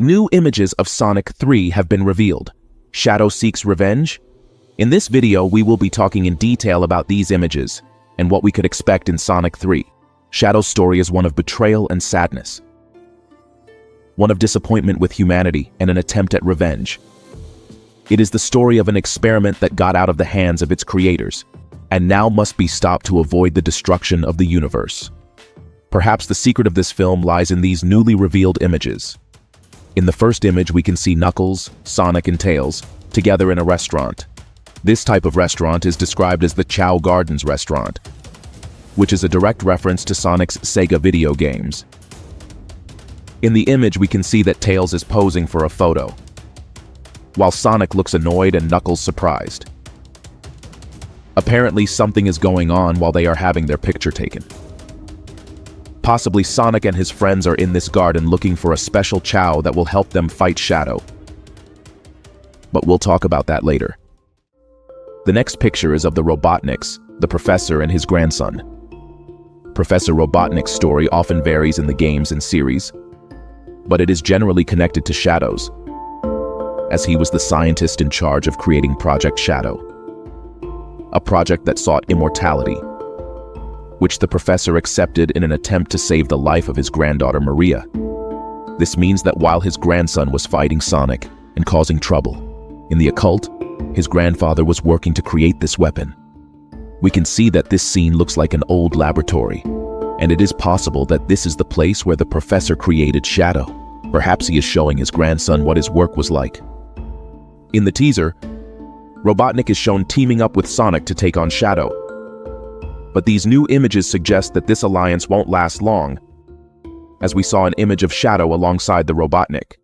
New images of Sonic 3 have been revealed. Shadow seeks revenge? In this video, we will be talking in detail about these images and what we could expect in Sonic 3. Shadow's story is one of betrayal and sadness, one of disappointment with humanity and an attempt at revenge. It is the story of an experiment that got out of the hands of its creators and now must be stopped to avoid the destruction of the universe. Perhaps the secret of this film lies in these newly revealed images. In the first image, we can see Knuckles, Sonic, and Tails together in a restaurant. This type of restaurant is described as the Chow Gardens restaurant, which is a direct reference to Sonic's Sega video games. In the image, we can see that Tails is posing for a photo, while Sonic looks annoyed and Knuckles surprised. Apparently, something is going on while they are having their picture taken. Possibly Sonic and his friends are in this garden looking for a special chow that will help them fight Shadow. But we'll talk about that later. The next picture is of the Robotniks, the professor and his grandson. Professor Robotnik's story often varies in the games and series, but it is generally connected to Shadow's, as he was the scientist in charge of creating Project Shadow, a project that sought immortality, which the professor accepted in an attempt to save the life of his granddaughter Maria. This means that while his grandson was fighting Sonic and causing trouble in the occult, his grandfather was working to create this weapon. We can see that this scene looks like an old laboratory, and it is possible that this is the place where the professor created Shadow. Perhaps he is showing his grandson what his work was like. In the teaser, Robotnik is shown teaming up with Sonic to take on Shadow. But these new images suggest that this alliance won't last long, as we saw an image of Shadow alongside the Robotnik.